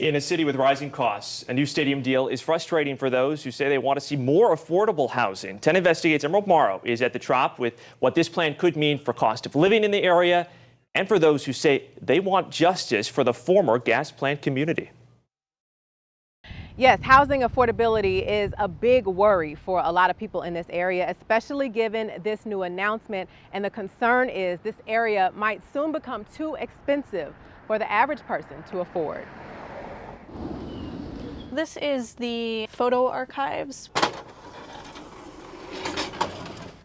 In a city with rising costs, a new stadium deal is frustrating for those who say they want to see more affordable housing. 10 Investigates' Emerald Morrow is at the Trop with what this plan could mean for cost of living in the area and for those who say they want justice for the former gas plant community. Yes, housing affordability is a big worry for a lot of people in this area, especially given this new announcement. And the concern is this area might soon become too expensive for the average person to afford. This is the photo archives.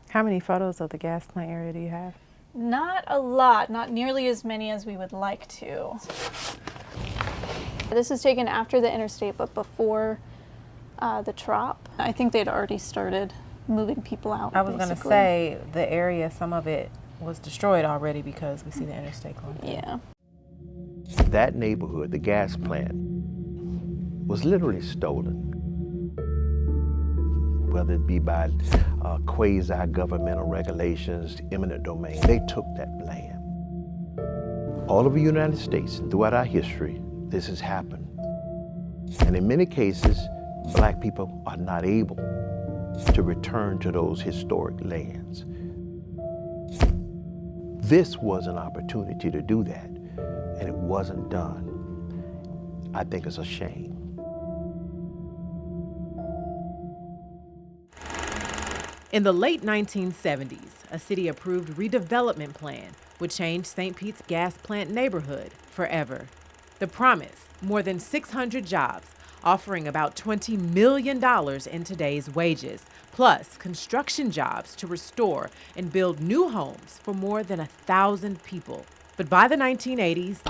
How many photos of the gas plant area do you have? Not a lot, not nearly as many as we would like to. This is taken after the interstate, but before the Trop. I think they'd already started moving people out. I was going to say the area, some of it was destroyed already because we see the interstate going through. Yeah. That neighborhood, the gas plant, was literally stolen, whether it be by quasi-governmental regulations, eminent domain. They took that land. All over the United States and throughout our history, this has happened. And in many cases, black people are not able to return to those historic lands. This was an opportunity to do that, and it wasn't done. I think it's a shame. In the late 1970s, a city-approved redevelopment plan would change St. Pete's gas plant neighborhood forever. The promise, more than 600 jobs, offering about $20 million in today's wages, plus construction jobs to restore and build new homes for more than 1,000 people. But by the 1980s,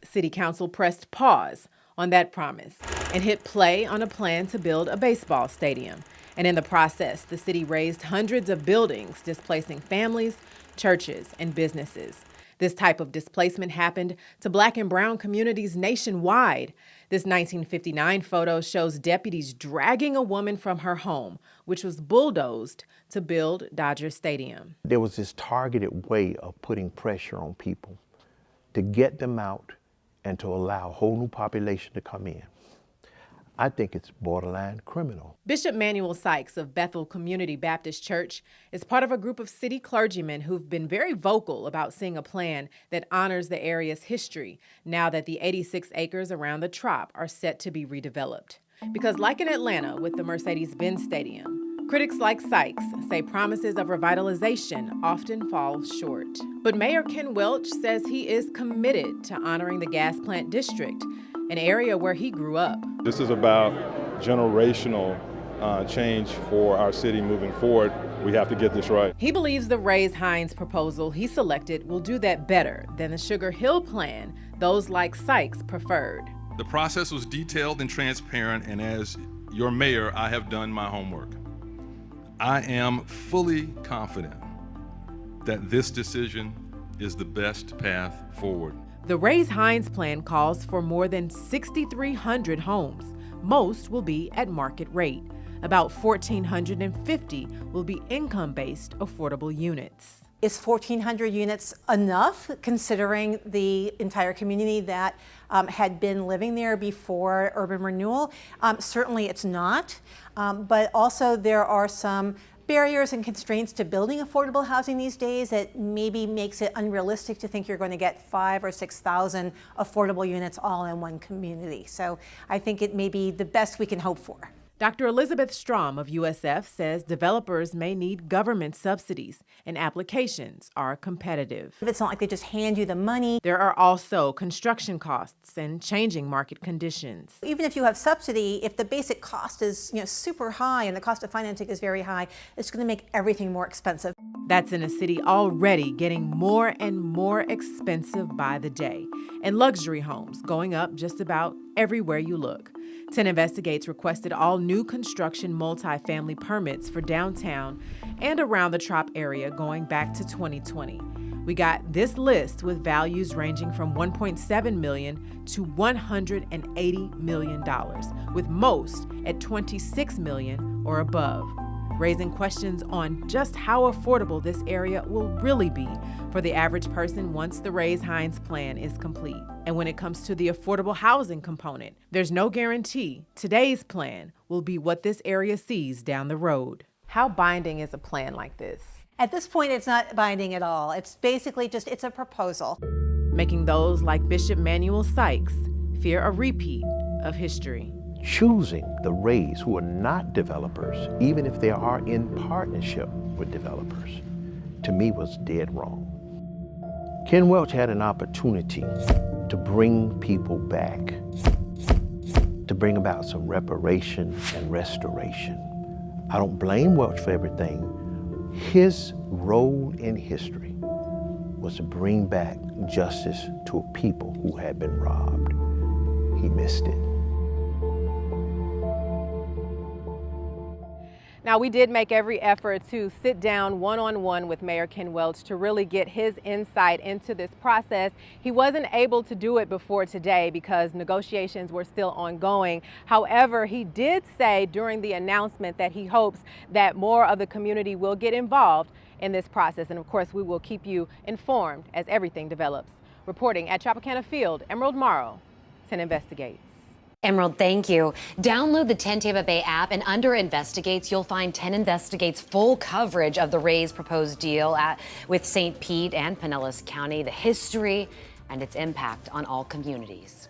City Council pressed pause on that promise and hit play on a plan to build a baseball stadium. And in the process, the city razed hundreds of buildings, displacing families, churches, and businesses. This type of displacement happened to Black and brown communities nationwide. This 1959 photo shows deputies dragging a woman from her home, which was bulldozed to build Dodger Stadium. There was this targeted way of putting pressure on people to get them out and to allow a whole new population to come in. I think it's borderline criminal. Bishop Manuel Sykes of Bethel Community Baptist Church is part of a group of city clergymen who've been very vocal about seeing a plan that honors the area's history now that the 86 acres around the Trop are set to be redeveloped. Because like in Atlanta with the Mercedes-Benz Stadium, critics like Sykes say promises of revitalization often fall short. But Mayor Ken Welch says he is committed to honoring the gas plant district, an area where he grew up. This is about generational change for our city moving forward. We have to get this right. He believes the Rays-Hines proposal he selected will do that better than the Sugar Hill plan those like Sykes preferred. The process was detailed and transparent, and as your mayor, I have done my homework. I am fully confident that this decision is the best path forward. The Rays-Hines plan calls for more than 6,300 homes. Most will be at market rate. About 1,450 will be income-based affordable units. Is 1,400 units enough, considering the entire community that had been living there before urban renewal? Certainly it's not, but also there are some barriers and constraints to building affordable housing these days that maybe makes it unrealistic to think you're going to get 5,000 or 6,000 affordable units all in one community. So I think it may be the best we can hope for. Dr. Elizabeth Strom of USF says developers may need government subsidies and applications are competitive. It's not like they just hand you the money. There are also construction costs and changing market conditions. Even if you have subsidy, if the basic cost is super high and the cost of financing is very high, it's going to make everything more expensive. That's in a city already getting more and more expensive by the day, and luxury homes going up just about everywhere you look. 10 Investigates requested all new construction multifamily permits for downtown and around the Trop area going back to 2020. We got this list with values ranging from $1.7 million to $180 million, with most at $26 million or above. raising questions on just how affordable this area will really be for the average person once the Rays-Hines plan is complete. And when it comes to the affordable housing component, there's no guarantee today's plan will be what this area sees down the road. How binding is a plan like this? At this point, it's not binding at all. It's basically just, it's a proposal. Making those like Bishop Manuel Sykes fear a repeat of history. Choosing the Rays, who are not developers, even if they are in partnership with developers, to me was dead wrong. Ken Welch had an opportunity to bring people back, to bring about some reparation and restoration. I don't blame Welch for everything. His role in history was to bring back justice to a people who had been robbed. He missed it. Now, we did make every effort to sit down one-on-one with Mayor Ken Welch to really get his insight into this process. He wasn't able to do it before today because negotiations were still ongoing. However, he did say during the announcement that he hopes that more of the community will get involved in this process. And of course, we will keep you informed as everything develops. Reporting at Tropicana Field, Emerald Morrow, 10 Investigates. Emerald, thank you. Download the 10 Tampa Bay app, and under Investigates, you'll find 10 Investigates full coverage of the Rays' proposed deal with St. Pete and Pinellas County, the history and its impact on all communities.